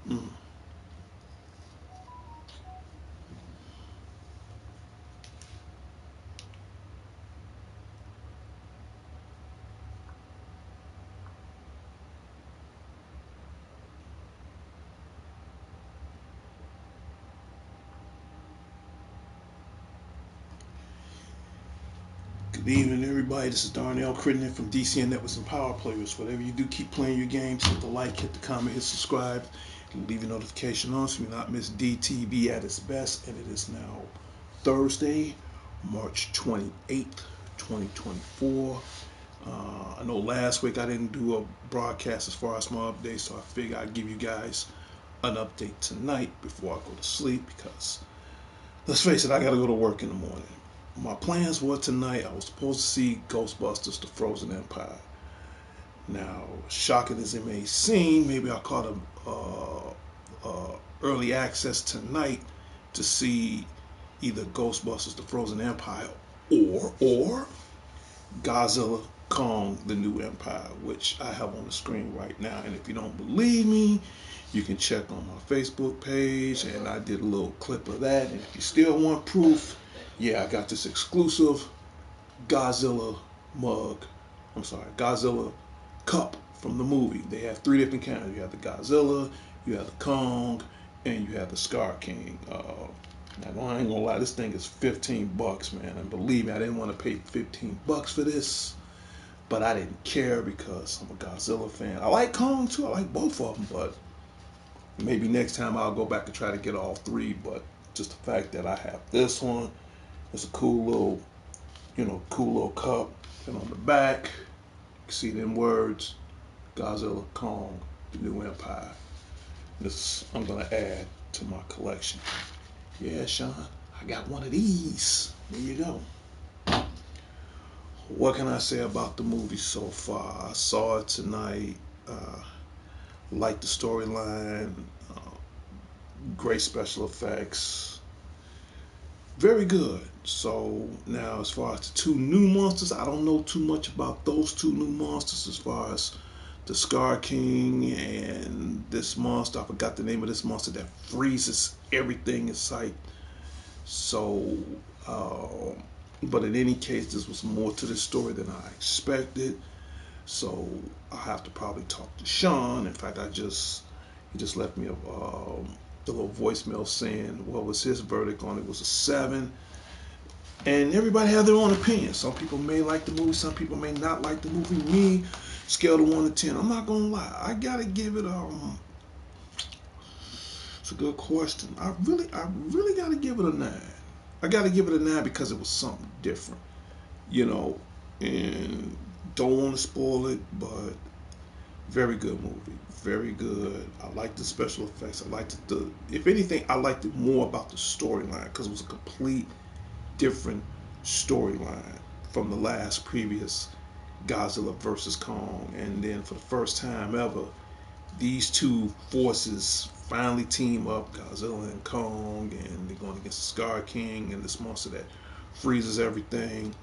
Mm. Good evening, everybody. This is Darnell Crittenden from DCN Networks and Power Players. Whatever you do, keep playing your games. Hit the like, hit the comment, hit subscribe, and leave your notification on so you not miss DTV at its best. And it is now Thursday, March 28th, 2024. I know last week I didn't do a broadcast as far as my updates, so I figured I'd give you guys an update tonight before I go to sleep because let's face it, I got to go to work in the morning. My plans were tonight, I was supposed to see Ghostbusters: The Frozen Empire. Now, shocking as it may seem, maybe I caught early access tonight to see either Ghostbusters: The Frozen Empire or Godzilla Kong: The New Empire, which I have on the screen right now. And if you don't believe me, you can check on my Facebook page, and I did a little clip of that. And if you still want proof, yeah, I got this exclusive Godzilla mug. I'm sorry, Godzilla cup from the movie. They have three different kinds. You have the Godzilla, you have the Kong, and you have the Scar King. Now, I ain't gonna lie, this thing is $15, man. And believe me, I didn't want to pay $15 for this, but I didn't care because I'm a Godzilla fan. I like Kong too. I like both of them, but maybe next time I'll go back and try to get all three. But just the fact that I have this one, it's a cool little, cool little cup. And on the back, you can see them words: Godzilla, Kong, the New Empire. This I'm gonna add to my collection. Yeah, Sean, I got one of these. There you go. What can I say about the movie so far? I saw it tonight. Liked the storyline. Uh, Great special effects. Very good. So now, as far as the two new monsters, I don't know too much about those two new monsters. As far as the Scar King and this monster, I forgot the name of this monster that freezes everything in sight. So, but in any case, this was more to the story than I expected. So I have to probably talk to Sean. In fact, he just left me a little voicemail saying what was his verdict on it. Was a 7. And everybody has their own opinion. Some people may like the movie, some people may not like the movie. Me, scale of 1 to 10, I'm not gonna lie, I gotta give it it's a good question. I really gotta give it a 9. I gotta give it a 9 because it was something different, you know, and don't want to spoil it, but very good movie. Very good. I liked the special effects. I liked the if anything, I liked it more about the storyline because it was a complete different storyline from the last previous Godzilla versus Kong. And then for the first time ever, these two forces finally team up, Godzilla and Kong, and they're going against the Scar King and this monster that freezes everything.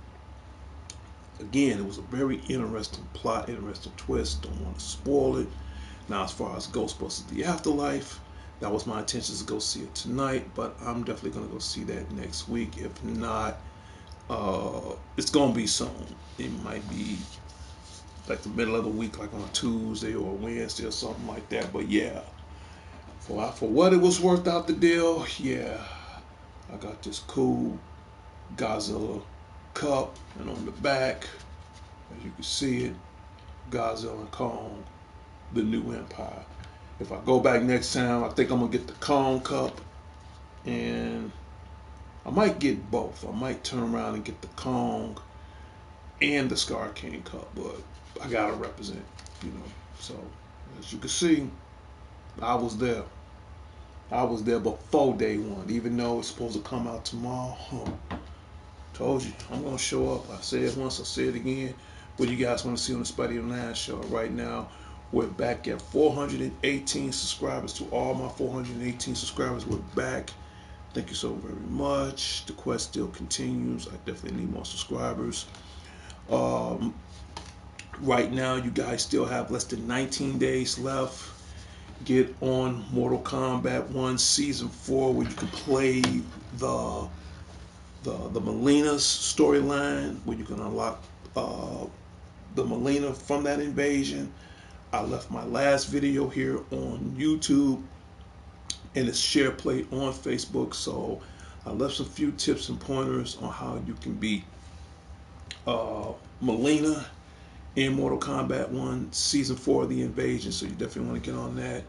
Again, it was a very interesting plot, interesting twist. Don't want to spoil it. Now, as far as Ghostbusters: The Afterlife, that was my intention to go see it tonight, but I'm definitely going to go see that next week. If not, it's going to be soon. It might be like the middle of the week, like on a Tuesday or a Wednesday or something like that. But yeah, for what it was worth out the deal, yeah, I got this cool Godzilla cup, and on the back, as you can see it, Godzilla and Kong, the New Empire. If I go back next time, I think I'm gonna get the Kong cup, and I might get both. I might turn around and get the Kong and the Scar King cup, but I gotta represent, you know. So as you can see, I was there. I was there before day one, even though it's supposed to come out tomorrow. Told you, I'm gonna show up. I said it once, I say it again. What do you guys want to see on the Spidey Online show? Right now, we're back at 418 subscribers. To all my 418 subscribers, we're back. Thank you so very much. The quest still continues. I definitely need more subscribers. Um, right now, you guys still have less than 19 days left. Get on Mortal Kombat 1 Season 4 where you can play the the Melina's storyline, where you can unlock the Melina from that invasion. I left my last video here on YouTube and it's share play on Facebook. So I left some few tips and pointers on how you can beat Melina in Mortal Kombat 1 Season 4 of the Invasion. So you definitely want to get on that.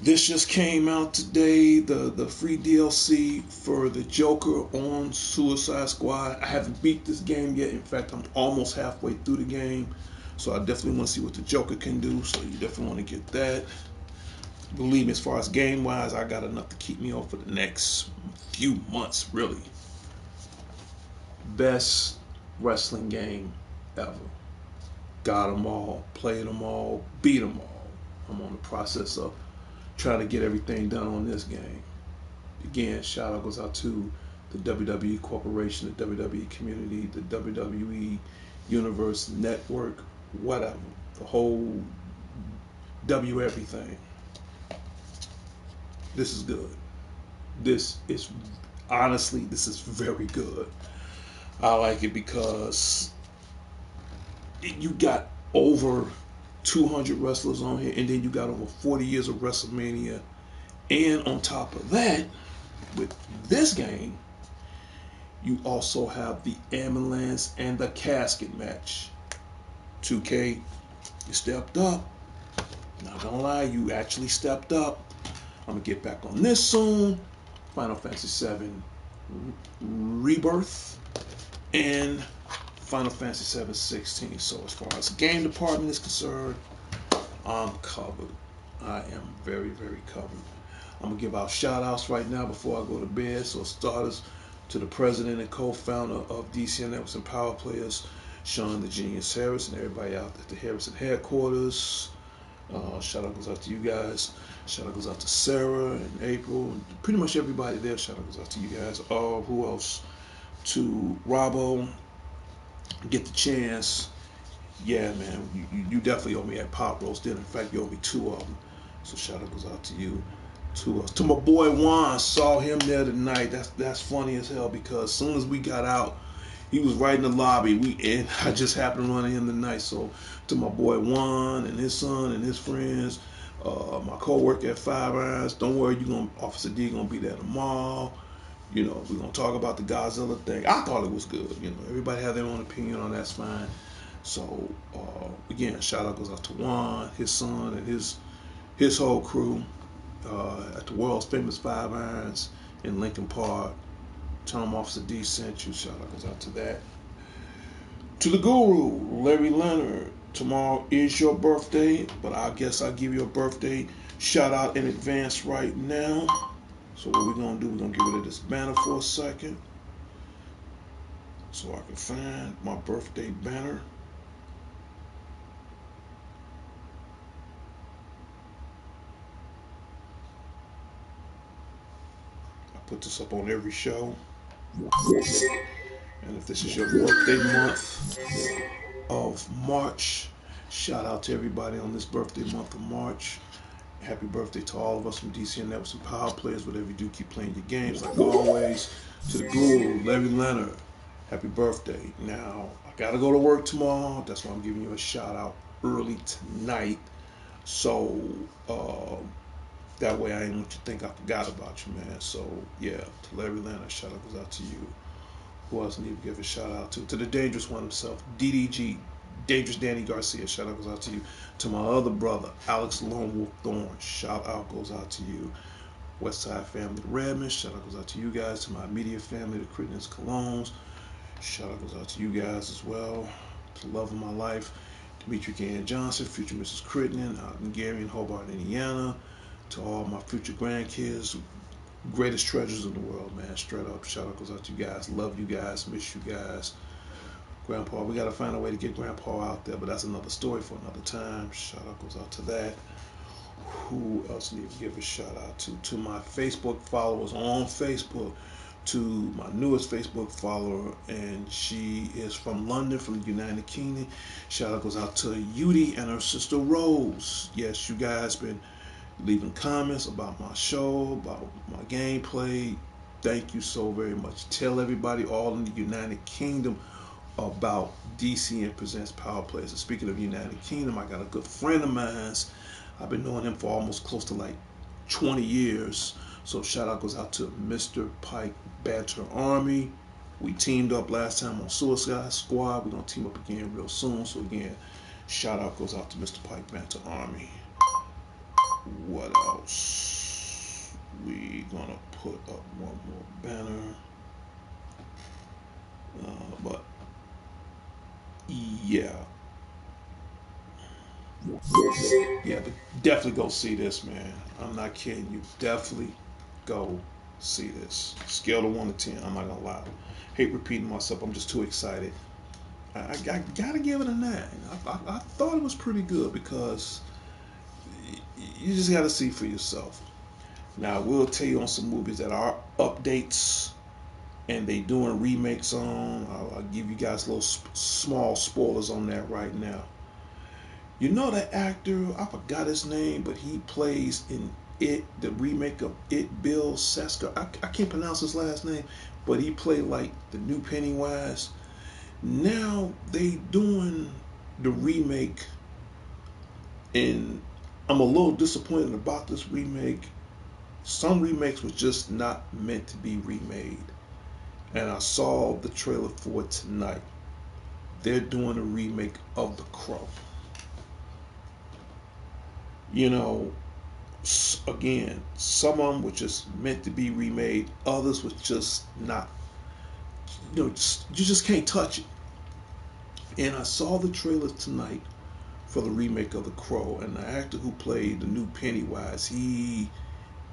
This just came out today, the free DLC for the Joker on Suicide Squad. I haven't beat this game yet. In fact, I'm almost halfway through the game. So I definitely want to see what the Joker can do. So you definitely want to get that. Believe me, as far as game-wise, I got enough to keep me on for the next few months, really. Best wrestling game ever. Got them all, played them all, beat them all. I'm on the process of trying to get everything done on this game. Again, shout out goes out to the WWE Corporation, the WWE community, the WWE Universe Network, whatever. The whole W everything. This is good. This is, honestly, this is very good. I like it because you got over 200 wrestlers on here, and then you got over 40 years of WrestleMania. And on top of that, with this game, you also have the ambulance and the casket match. 2K, you stepped up. Not gonna lie, you actually stepped up. I'm gonna get back on this soon. Final Fantasy VII Rebirth and Final Fantasy VII 16. So as far as the game department is concerned, I'm covered. I am very, very covered. I'm gonna give out shout outs right now before I go to bed. So starters to the president and co-founder of DCN Networks and Power Players, Sean the Genius Harris, and everybody out at the Harrison headquarters. Shout out goes out to you guys. Shout out goes out to Sarah and April, and pretty much everybody there. Shout out goes out to you guys. Who else? To Robbo. Get the chance. Yeah, man, you definitely owe me at Pop Roast dinner. In fact, you owe me 2 of them. So shout out goes out to you. To my boy Juan, saw him there tonight. That's funny as hell because as soon as we got out, he was right in the lobby. And I just happened to run into him tonight. So to my boy Juan and his son and his friends, my co-worker at Five Irons, don't worry, Officer D gonna be there tomorrow. You know, we're gonna talk about the Godzilla thing. I thought it was good. You know, everybody have their own opinion on that's fine. So again, shout out goes out to Juan, his son, and his whole crew at the world's famous Five Irons in Lincoln Park. Tell them Officer D sent you. Shout out goes out to that. To the Guru, Larry Leonard. Tomorrow is your birthday, but I guess I'll give you a birthday shout out in advance right now. So what we're gonna do, we're gonna get rid of this banner for a second, so I can find my birthday banner. I put this up on every show. And if this is your birthday month of March, shout out to everybody on this birthday month of March. Happy birthday to all of us from DCN Networks and Power Players. Whatever you do, keep playing your games like always. To the Guru, Larry Leonard, happy birthday. Now, I gotta go to work tomorrow. That's why I'm giving you a shout out early tonight. So, that way I ain't want you to think I forgot about you, man. So, yeah, to Larry Leonard, shout out goes out to you. Who else need to give a shout out to? To the dangerous one himself, DDG, Dangerous Danny Garcia. Shout out goes out to you. To my other brother, Alex Lone Wolf Thorne. Shout out goes out to you. Westside family, the Redmond. Shout out goes out to you guys. To my immediate family, the Crittens Colognes. Shout out goes out to you guys as well. To love of my life, Demetri Gann Johnson, future Mrs. Crittenden out in Gary and Hobart, Indiana. To all my future grandkids, greatest treasures in the world, man. Straight up, shout out goes out to you guys. Love you guys. Miss you guys. Grandpa, we got to find a way to get Grandpa out there, but that's another story for another time. Shout out goes out to that. Who else need to give a shout out to? To my Facebook followers on Facebook, to my newest Facebook follower, and she is from London, from the United Kingdom. Shout out goes out to Yudi and her sister Rose. Yes, you guys been leaving comments about my show, about my gameplay. Thank you so very much. Tell everybody all in the United Kingdom about DCN Presents Power Plays. And speaking of United Kingdom, I got a good friend of mine. I've been knowing him for almost close to like 20 years. So shout out goes out to Mr. Pike Banter Army. We teamed up last time on Suicide Squad. We're going to team up again real soon. So again, shout out goes out to Mr. Pike Banter Army. What else? We gonna put up one more banner. But yeah, but definitely go see this, man. I'm not kidding you. Definitely go see this. Scale of 1 to 10. I'm not gonna lie. Hate repeating myself. I'm just too excited. I gotta give it a 9. I thought it was pretty good because you just gotta see for yourself. Now, I will tell you on some movies that are updates and they doing remakes on. I'll give you guys little small spoilers on that right now. You know that actor, I forgot his name, but he plays in It, the remake of It, Bill Sesker. I can't pronounce his last name, but he played like the new Pennywise. Now they doing the remake, and I'm a little disappointed about this remake. Some remakes was just not meant to be remade. And I saw the trailer for it tonight. They're doing a remake of The Crow. You know, again, some of them were just meant to be remade. Others was just not. You just can't touch it. And I saw the trailer tonight for the remake of The Crow, and the actor who played the new Pennywise, he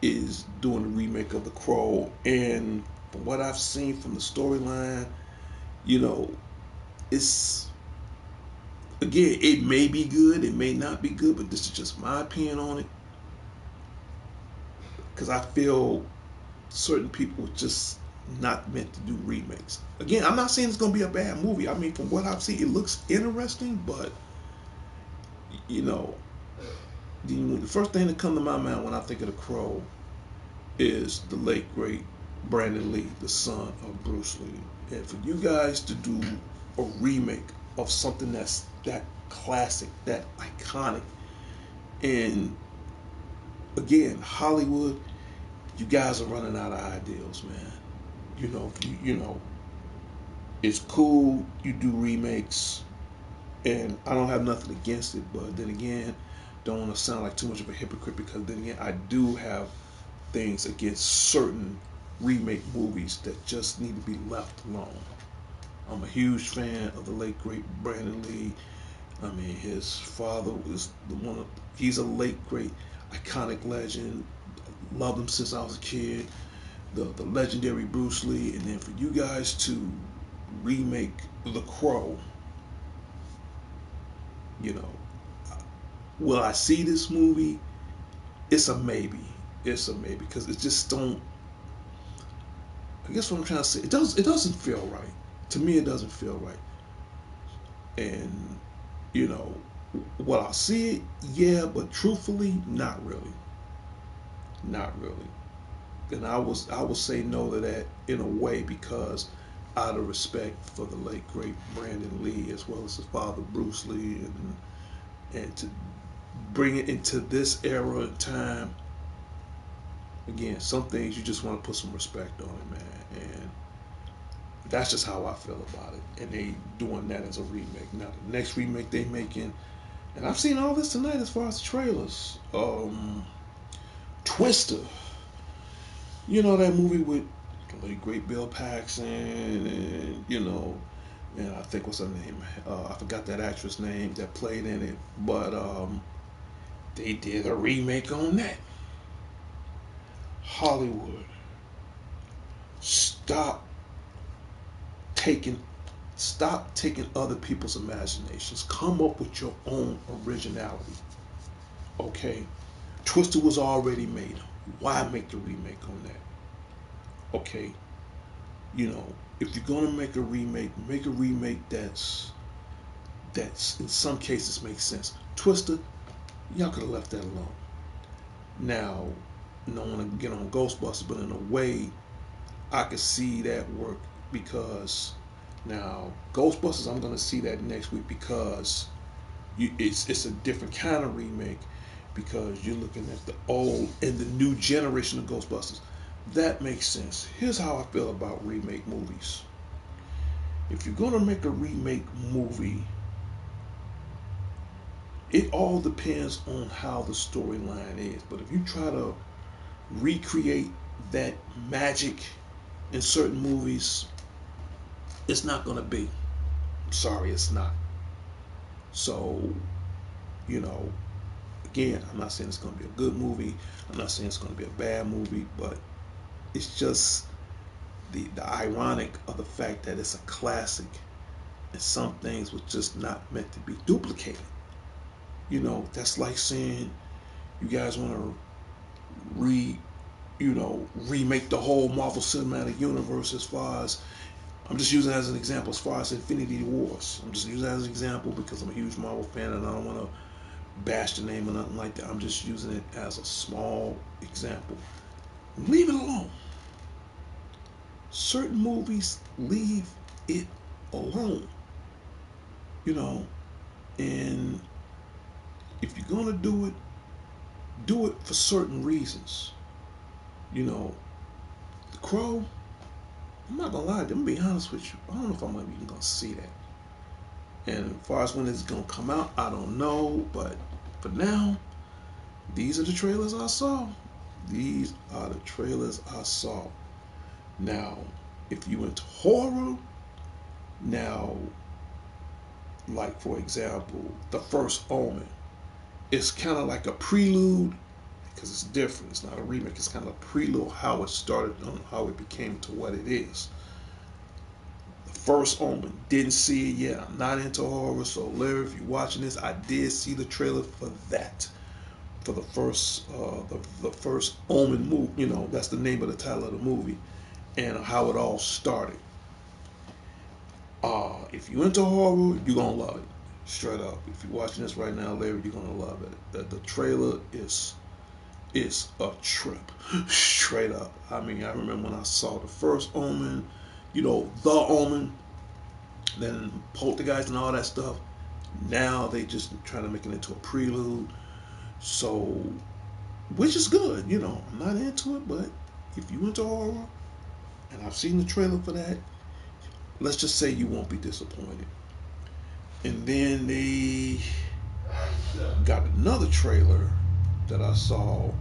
is doing the remake of The Crow. And from what I've seen from the storyline, you know, it's, again, it may be good, it may not be good, but this is just my opinion on it. Because I feel certain people are just not meant to do remakes. Again, I'm not saying it's going to be a bad movie. I mean, from what I've seen, it looks interesting, but, you know, the first thing that comes to my mind when I think of The Crow is the late, great Brandon Lee, the son of Bruce Lee. And for you guys to do a remake of something that's that classic, that iconic, and again, Hollywood, you guys are running out of ideals, man. You know, it's cool you do remakes, and I don't have nothing against it, but then again, don't want to sound like too much of a hypocrite, because then again, I do have things against certain remake movies that just need to be left alone. I'm a huge fan of the late great Brandon Lee. I mean, his father was he's a late great iconic legend. Loved him since I was a kid. The legendary Bruce Lee, and then for you guys to remake The Crow, you know, will I see this movie? It's a maybe. It's a maybe, because it just don't. I guess what I'm trying to say, it doesn't feel right. To me, it doesn't feel right. And you know, will I see it? Yeah, but truthfully, not really. Not really. And I will say no to that in a way, because out of respect for the late great Brandon Lee, as well as his father Bruce Lee, and to bring it into this era and time. Again, some things you just want to put some respect on it, man. And that's just how I feel about it. And they doing that as a remake. Now the next remake they making, and I've seen all this tonight as far as the trailers. Twister. You know that movie with the late great Bill Paxton, and and I think what's her name? I forgot that actress name that played in it, but they did a remake on that. Hollywood, stop taking Stop taking other people's imaginations. Come up with your own originality. Okay? Twister was already made. Why make the remake on that? Okay? You know, if you're gonna make a remake that's in some cases makes sense. Twister, y'all could have left that alone. Now, I don't want to get on Ghostbusters, but in a way, I could see that work because now Ghostbusters, I'm gonna see that next week because it's a different kind of remake because you're looking at the old and the new generation of Ghostbusters. That makes sense. Here's how I feel about remake movies. If you're gonna make a remake movie, it all depends on how the storyline is. But if you try to recreate that magic in certain movies, it's not gonna be. I'm sorry, it's not. So, you know, again, I'm not saying it's gonna be a good movie. I'm not saying it's gonna be a bad movie, but it's just the ironic of the fact that it's a classic and some things were just not meant to be duplicated. You know, that's like saying you guys want to remake the whole Marvel Cinematic Universe as far as I'm just using it as an example as far as Infinity Wars. I'm just using that as an example because I'm a huge Marvel fan and I don't want to bash the name or nothing like that. I'm just using it as a small example. Leave it alone. Certain movies, leave it alone. You know, and if you're gonna do it for certain reasons. You know, The Crow, I'm not gonna lie, I'm gonna be honest with you. I don't know if I'm even gonna see that. And as far as when it's gonna come out, I don't know. But for now, these are the trailers I saw. These are the trailers I saw. Now, if you into horror, now, like for example, The First Omen, it's kind of like a prelude because it's different. It's not a remake. It's kind of a prelude how it started on how it became to what it is. The First Omen, didn't see it yet. I'm not into horror, so Larry, if you're watching this, I did see the trailer for that. For the first Omen movie, you know, that's the name of the title of the movie, and how it all started. If you're into horror, you're gonna love it. Straight up. If you're watching this right now, Larry, you're gonna love it. The trailer is a trip. Straight up. I mean, I remember when I saw the first Omen, you know, the Omen, then Poltergeist and all that stuff. Now they just trying to make it into a prelude. So, which is good, you know. I'm not into it, but if you into horror, and I've seen the trailer for that, let's just say you won't be disappointed. And then they got another trailer that I saw,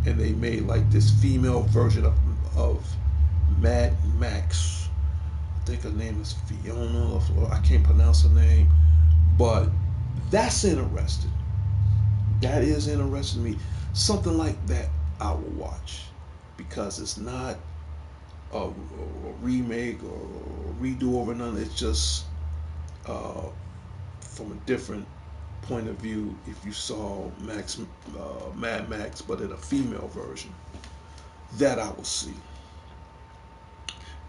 and they made like this female version of Mad Max. I think her name is Fiona. I can't pronounce her name, but that's interesting. That is interesting to me. Something like that I will watch because it's not a remake or a redo over none. It's just uh, from a different point of view. If you saw Mad Max, but in a female version, that I will see.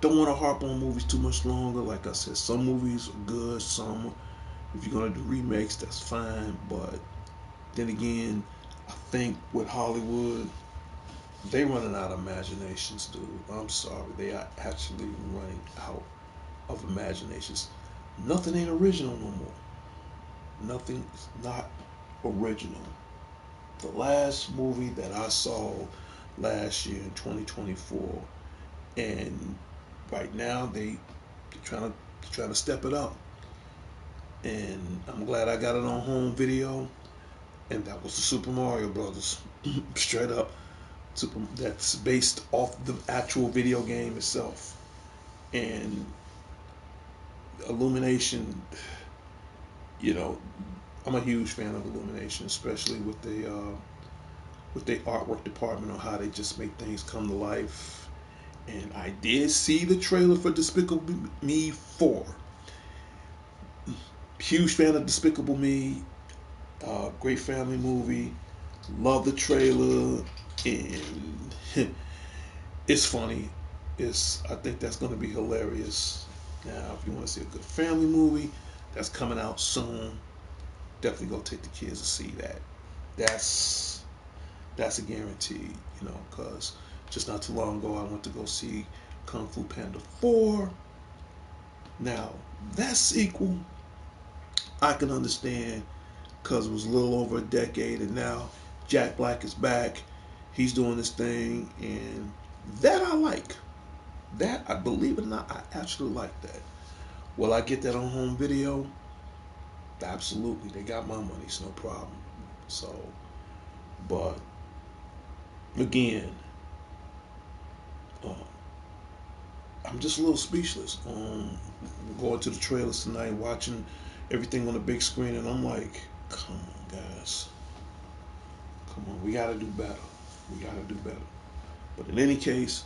Don't want to harp on movies too much longer. Like I said, some movies are good. Some, if you're gonna do remakes, that's fine. But then again, I think with Hollywood, they running out of imaginations, dude. I'm sorry, they are actually running out of imaginations. Nothing ain't original no more. Nothing is not original. The last movie that I saw last year in 2024, and right now they're trying to step it up, and I'm glad I got it on home video, and that was the Super Mario Brothers, straight up. That's based off the actual video game itself, and Illumination. You know, I'm a huge fan of Illumination, especially with the artwork department on how they just make things come to life. And I did see the trailer for Despicable Me 4. Huge fan of Despicable Me. Great family movie. Love the trailer, and it's funny. I think that's going to be hilarious. Now, if you want to see a good family movie that's coming out soon, definitely go take the kids to see that. That's that's a guarantee, because just not too long ago I went to go see Kung Fu Panda 4. Now, that sequel I can understand because it was a little over a decade, and now Jack Black is back. He's doing this thing, and that I like. That, I believe it or not, I actually like that. Will I get that on home video? Absolutely. They got my money, it's no problem. So, but again, uh, I'm just a little speechless. Going to the trailers tonight, watching everything on the big screen, and I'm like, come on, guys. Come on, we gotta do better. We gotta do better. But in any case,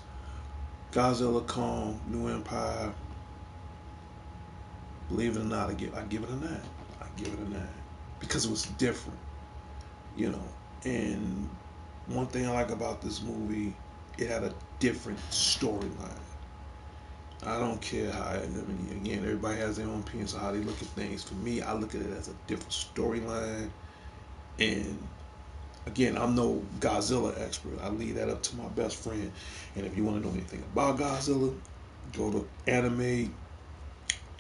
Godzilla, Kong, New Empire, believe it or not, I give it a 9. I give it a 9. Because it was different, you know. And one thing I like about this movie, it had a different storyline. I don't care how, I mean, again, everybody has their own opinions on how they look at things. For me, I look at it as a different storyline. And again, I'm no Godzilla expert. I leave that up to my best friend. And if you want to know anything about Godzilla, go to Anime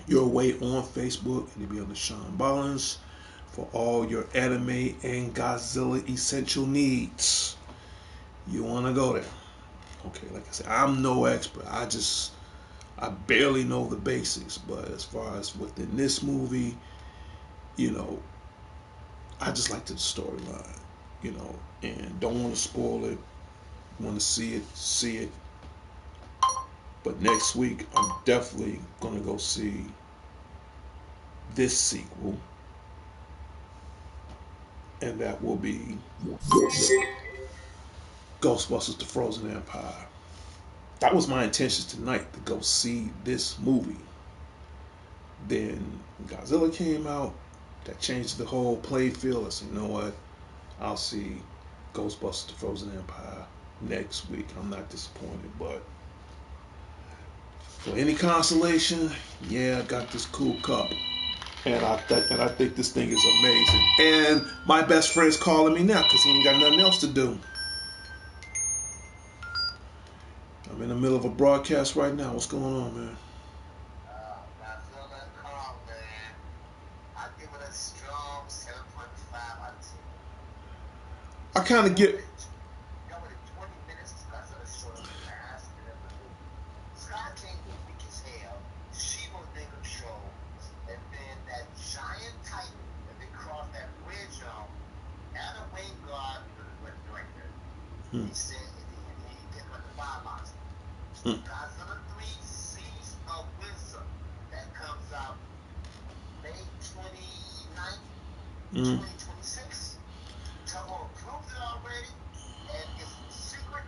Your Way on Facebook, and it'll be under Sean Barnes for all your anime and Godzilla essential needs. You want to go there. Okay, like I said, I'm no expert. I barely know the basics, but as far as within this movie, you know, I just like the storyline, and don't want to spoil it. Want to see it, see it. But next week, I'm definitely gonna go see this sequel, and that will be Ghostbusters: The Frozen Empire. That was my intention tonight, to go see this movie. Then Godzilla came out. That changed the whole play field. I said, you know what? I'll see Ghostbusters: The Frozen Empire next week. I'm not disappointed, but for any consolation, yeah, I got this cool cup, and I think this thing is amazing. And my best friend's calling me now because he ain't got nothing else to do. I'm in the middle of a broadcast right now. What's going on, man? Godzilla Kong, man. I give it a strong 7.5 out of 10. I kind of get. Y'all waited 20 minutes. Godzilla showed up fast and everything. Sky King was weak as hell. She was in control. And then that giant titan that they crossed that bridge on, Adam Wingard was the director. Hmm. He said he picked up the fire monster. Hmm. Godzilla 3 Seas of Wisdom. That comes out May 29th, Hmm. 2026. Toho approved it already, and it's secret.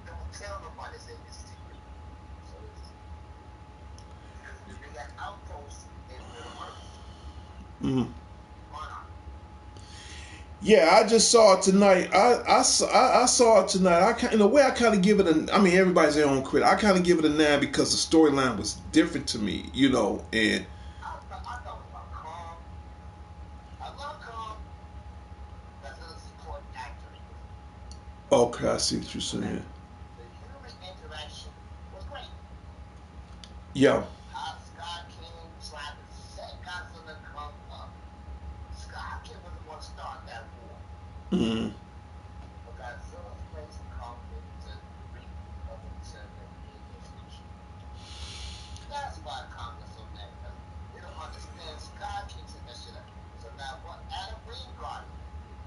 Don't tell nobody, say it's secret. So it's because they got outposts in Middle Earth. Hmm. Monarch. Yeah, I just saw it tonight. I saw it tonight. In a way, I kind of give it a. I mean, everybody's their own critic. I kind of give it a 9 because the storyline was different to me, And I thought about Kong. I love Kong. That's a support actor in this movie. okay, I see what you're Okay, saying. the human interaction was great. Yeah. How Sky King tried to set Godzilla come up. Sky King was the one to start that war. Hmm. But Godzilla's place come into reap of himself and in the future. That's why Congress so mad because they don't understand Sky King set that shit up. So now what Adam Wingard is doing,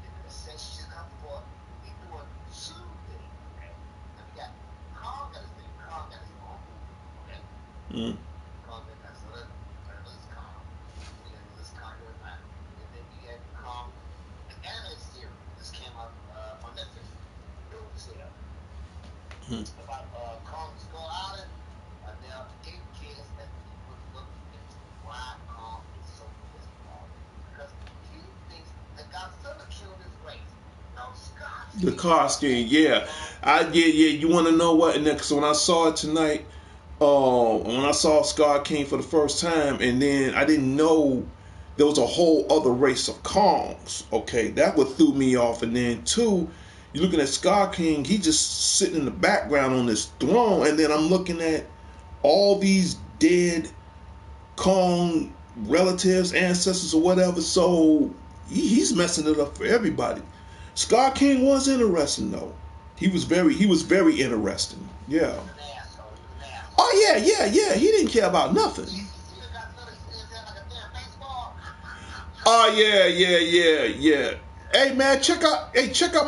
they're gonna set shit up for he doing two things, okay? Now we got Kong got his thing, Kong got his own movie, okay? Hmm. Kong got Godzilla versus Kong. And then this Kong goes back. And then we had Kong, the anime series. This came out on Netflix. New series Hmm. about Kong Skull Island. Now, 8 kids that people look into why Kong is so The car scheme, yeah. You want to know what? And then, cause when I saw it tonight, when I saw Scar King for the first time, and then I didn't know there was a whole other race of Kongs. Okay, that what threw me off. And then two, you're looking at Scar King, he just sitting in the background on this throne, and then I'm looking at all these dead Kong relatives, ancestors, or whatever. So he's messing it up for everybody. Scar King was interesting though. He was very interesting. Yeah. Oh yeah. He didn't care about nothing. Oh yeah. Hey man, check out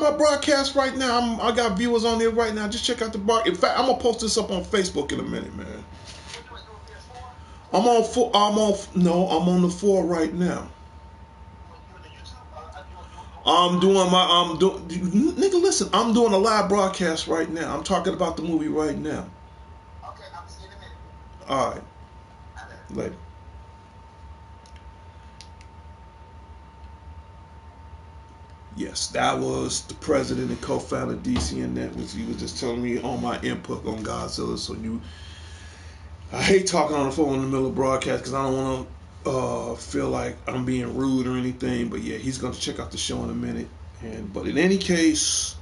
my broadcast right now. I got viewers on there right now. Just check out the bar. In fact, I'm gonna post this up on Facebook in a minute, man. I'm on four. I'm on the four right now. Nigga, listen. I'm doing a live broadcast right now. I'm talking about the movie right now. Okay, I'm seeing in a minute. All right, later. Yes, that was the president and co-founder of DCNet. He was just telling me all my input on Godzilla. So I hate talking on the phone in the middle of broadcast because I don't want to feel like I'm being rude or anything. But yeah, he's going to check out the show in a minute. But in any case,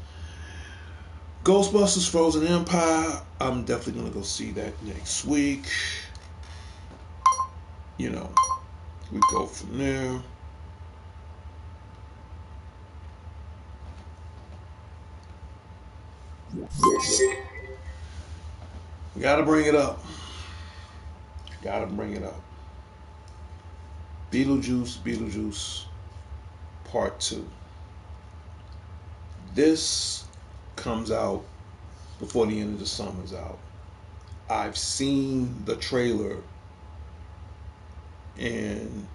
Ghostbusters Frozen Empire, I'm definitely going to go see that next week. You know, we go from there. Gotta bring it up. Beetlejuice, Part 2. This comes out before the end of the summer's out. I've seen the trailer and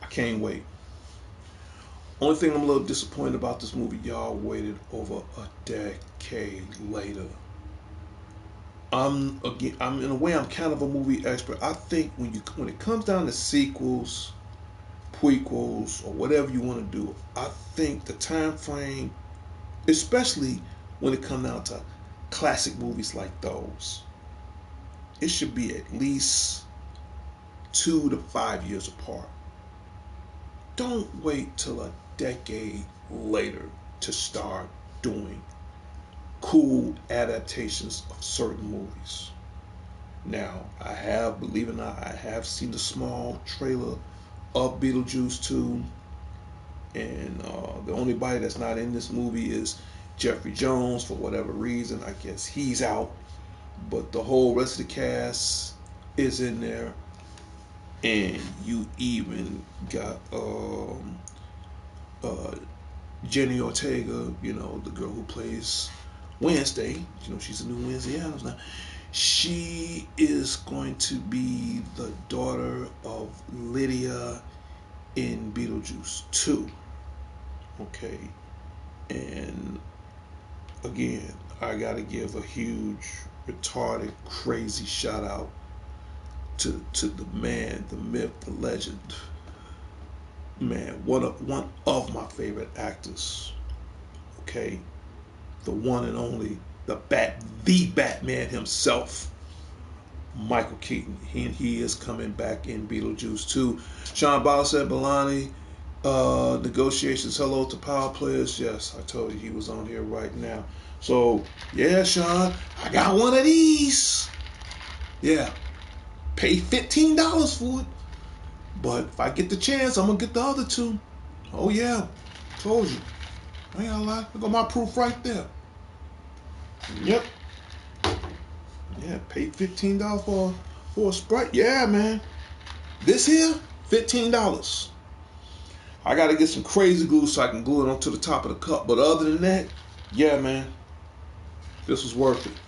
I can't wait. Only thing I'm a little disappointed about this movie, y'all waited over a decade later. I'm in a way I'm kind of a movie expert. I think when it comes down to sequels, prequels, or whatever you want to do, I think the time frame, especially when it comes down to classic movies like those, it should be at least 2 to 5 years apart. Don't wait till a decade later to start doing cool adaptations of certain movies. Now, believe it or not, I have seen the small trailer of Beetlejuice 2, and the only body that's not in this movie is Jeffrey Jones for whatever reason. I guess he's out, but the whole rest of the cast is in there, and you even got Jenny Ortega, the girl who plays Wednesday. She's a new Wednesday Addams now. She is going to be the daughter of Lydia in Beetlejuice 2. Okay. And again, I gotta give a huge, retarded, crazy shout out to the man, the myth, the legend. Man, one of my favorite actors. Okay. The one and only, the Batman himself, Michael Keaton. He is coming back in Beetlejuice 2. Sean Bauer said, Bellani, negotiations, hello to power players. Yes, I told you he was on here right now. So, yeah, Sean, I got one of these. Yeah, pay $15 for it. But if I get the chance, I'm going to get the other two. Oh, yeah, told you. I ain't gonna lie. I got my proof right there. Yep. Yeah, paid $15 for a Sprite. Yeah, man. This here, $15. I gotta get some crazy glue so I can glue it onto the top of the cup. But other than that, yeah, man, this was worth it.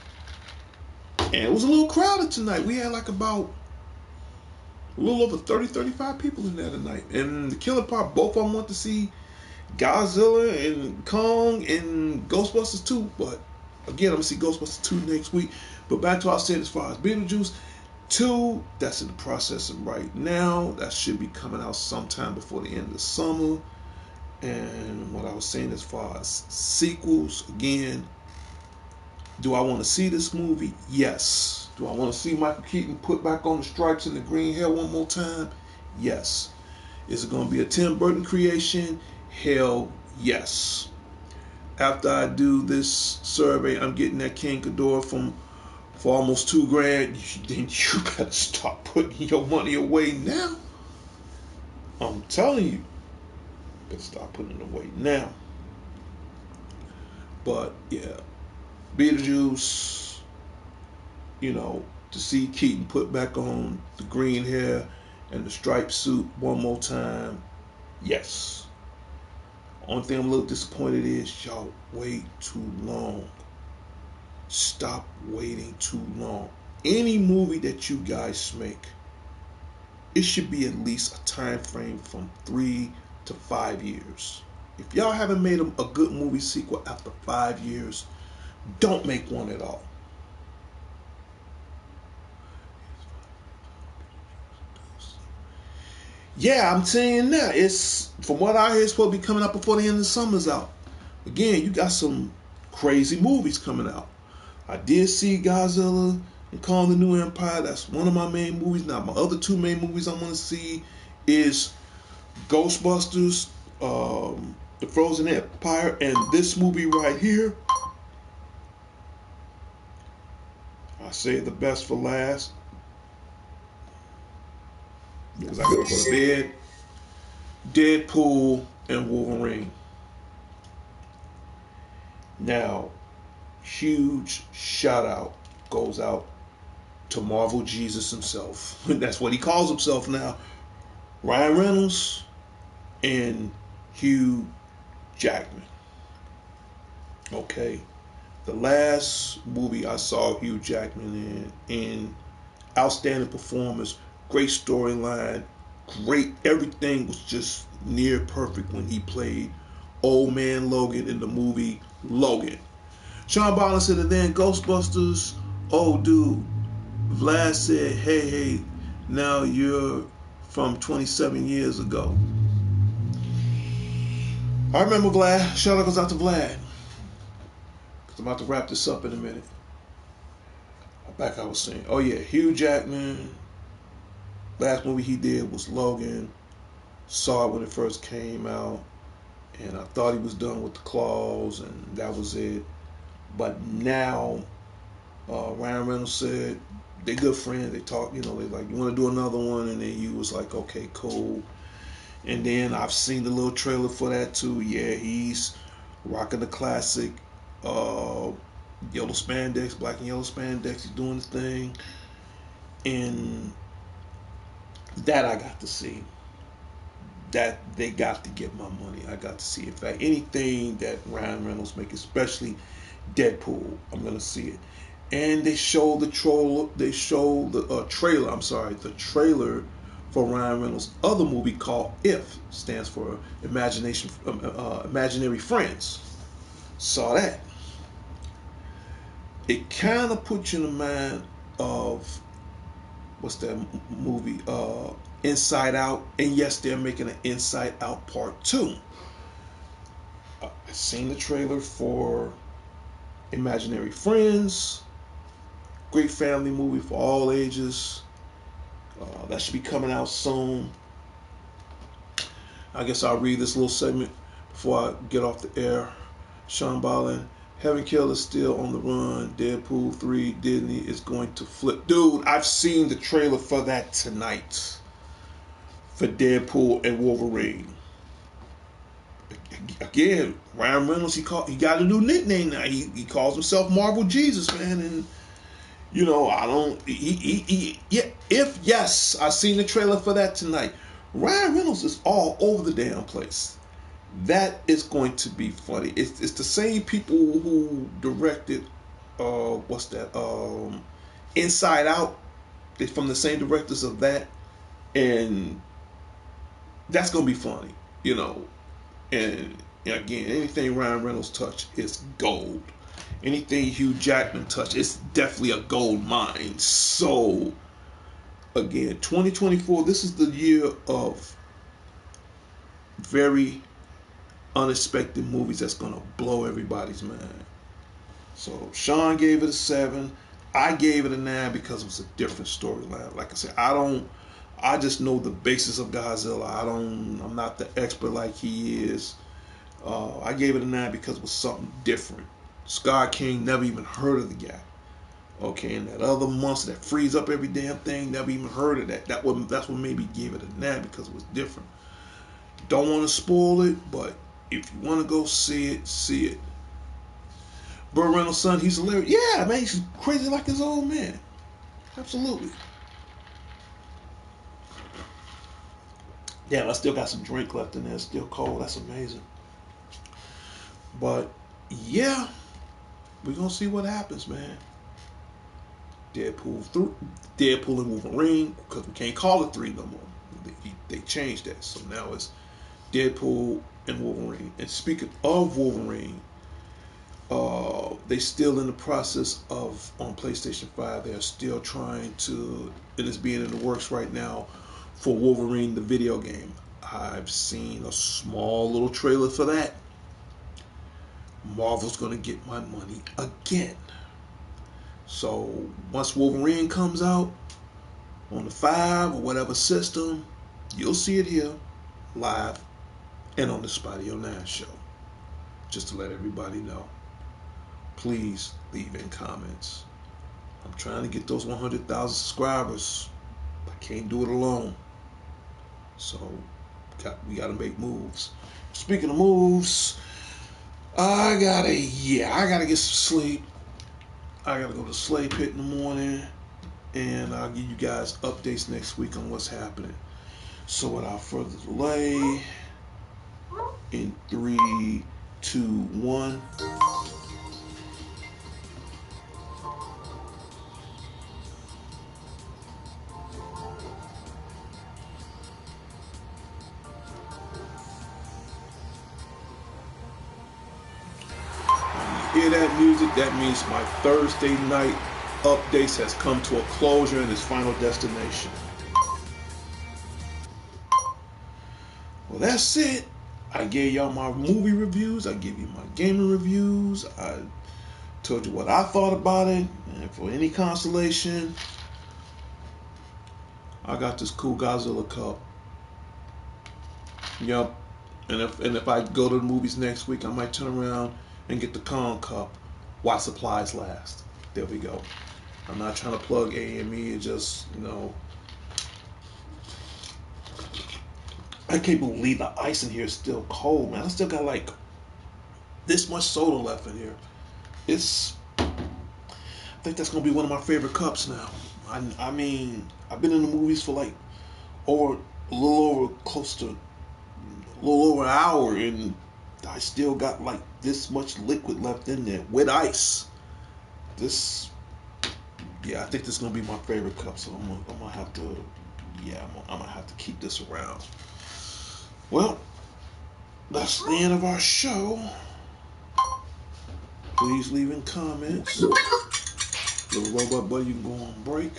And it was a little crowded tonight. We had like about a little over 30, 35 people in there tonight. And the killer part, both of them went to see Godzilla and Kong and Ghostbusters 2. But again, I'm going to see Ghostbusters 2 next week. But back to what I said as far as Beetlejuice 2, that's in the process of right now. That should be coming out sometime before the end of the summer. And what I was saying as far as sequels, again, do I want to see this movie? Yes. Do I want to see Michael Keaton put back on the stripes and the green hair one more time? Yes. Is it going to be a Tim Burton creation? Hell yes. After I do this survey, I'm getting that King Ghidorah for almost $2,000. Then you better start putting your money away now. I'm telling you, better start putting it away now. But yeah, Beetlejuice, to see Keaton put back on the green hair and the striped suit one more time, yes. Only thing I'm a little disappointed is y'all wait too long. Stop waiting too long. Any movie that you guys make, it should be at least a time frame from 3 to 5 years. If y'all haven't made a good movie sequel after 5 years, don't make one at all. Yeah, I'm telling you now. It's from what I hear, it's supposed to be coming out before the end of the summer's out. Again, you got some crazy movies coming out. I did see Godzilla and Kong the New Empire. That's one of my main movies. Now, my other two main movies I want to see is Ghostbusters, The Frozen Empire, and this movie right here. I say the best for last because I gotta go to bed. Deadpool and Wolverine. Now, huge shout out goes out to Marvel Jesus himself. That's what he calls himself now. Ryan Reynolds and Hugh Jackman. Okay. The last movie I saw Hugh Jackman in outstanding performance, great storyline, great, everything was just near perfect when he played Old Man Logan in the movie Logan. Sean Ballin said that then Ghostbusters, oh dude, Vlad said, hey, now you're from 27 years ago. I remember Vlad. Shout out goes out to Vlad. Because I'm about to wrap this up in a minute. Back I was saying, oh yeah, Hugh Jackman, last movie he did was Logan. Saw it when it first came out. And I thought he was done with the claws and that was it. But now, Ryan Reynolds said, they're good friends. They talk, they like, you want to do another one? And then you was like, okay, cool. And then I've seen the little trailer for that too. Yeah, he's rocking the classic yellow spandex, black and yellow spandex. He's doing his thing. And that I got to see. That they got to get my money. I got to see. In fact, anything that Ryan Reynolds makes, especially Deadpool, I'm gonna see it. And they showed the troll. They showed the trailer. I'm sorry, the trailer for Ryan Reynolds' other movie called If, stands for Imaginary Friends. Saw that. It kind of puts you in the mind of what's that movie? Inside Out. And yes, they're making an Inside Out Part 2. I've seen the trailer for Imaginary Friends. Great family movie for all ages. That should be coming out soon. I guess I'll read this little segment before I get off the air. Sean Ballin, Heaven Killer still on the run. Deadpool 3, Disney is going to flip. Dude, I've seen the trailer for that tonight. For Deadpool and Wolverine. Again, Ryan Reynolds, he got a new nickname now. He calls himself Marvel Jesus, man. And I don't. Yeah. If yes, I seen the trailer for that tonight. Ryan Reynolds is all over the damn place. That is going to be funny. It's the same people who directed. What's that? Inside Out. They're from the same directors of that, and that's gonna be funny. And again, anything Ryan Reynolds touch is gold. Anything Hugh Jackman touch, it's definitely a gold mine. So, again, 2024, this is the year of very unexpected movies that's gonna blow everybody's mind. So Sean gave it a 7. I gave it a 9 because it was a different storyline. Like I said, I just know the basis of Godzilla. I'm not the expert like he is. I gave it a 9 because it was something different. Scar King, never even heard of the guy. Okay, and that other monster that frees up every damn thing, never even heard of that. That's what made me give it a 9 because it was different. Don't want to spoil it, but if you want to go see it, see it. Burt Reynolds' son, he's hilarious. Yeah, man, he's crazy like his old man. Absolutely. Damn, I still got some drink left in there. It's still cold. That's amazing. But yeah, we're gonna see what happens, man. Deadpool and Wolverine, because we can't call it 3 no more. They changed that, so now it's Deadpool and Wolverine. And speaking of Wolverine, they still in the process of, on PlayStation 5, they're still trying to, it is being in the works right now for Wolverine the video game. I've seen a small little trailer for that. Marvel's gonna get my money again. So once Wolverine comes out on the 5 or whatever system, you'll see it here live and on the Spotty 09 show. Just to let everybody know. Please leave in comments. I'm trying to get those 100,000 subscribers. I can't do it alone. So we gotta make moves. Speaking of moves, I gotta get some sleep. I gotta go to Slay Pit in the morning, and I'll give you guys updates next week on what's happening. So without further delay, in 3, 2, 1. Hear that music? That means my Thursday night updates has come to a closure in its final destination. Well, that's it. I gave y'all my movie reviews. I gave you my gaming reviews. I told you what I thought about it. And for any consolation, I got this cool Godzilla cup. Yup. And if I go to the movies next week, I might turn around and get the Kong cup while supplies last. There we go. I'm not trying to plug AME. It just, I can't believe the ice in here is still cold, man. I still got like this much soda left in here. I think that's gonna be one of my favorite cups now. I mean, I've been in the movies for like a little over close to a little over an hour, and I still got like this much liquid left in there with ice. This, yeah, I think this is gonna be my favorite cup. So I'm gonna have to, I'm gonna have to keep this around. Well, that's the end of our show. Please leave in comments. Little robot buddy, you can go on break.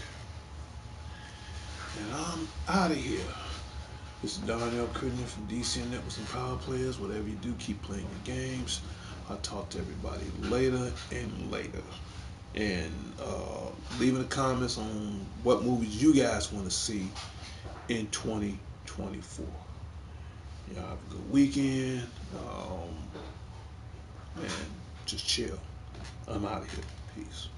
And I'm out of here. This is Darnell Curtin from DC Networks and Power Players. Whatever you do, keep playing your games. I'll talk to everybody later and later. And leave in the comments on what movies you guys want to see in 2024. Y'all have a good weekend. And just chill. I'm out of here. Peace.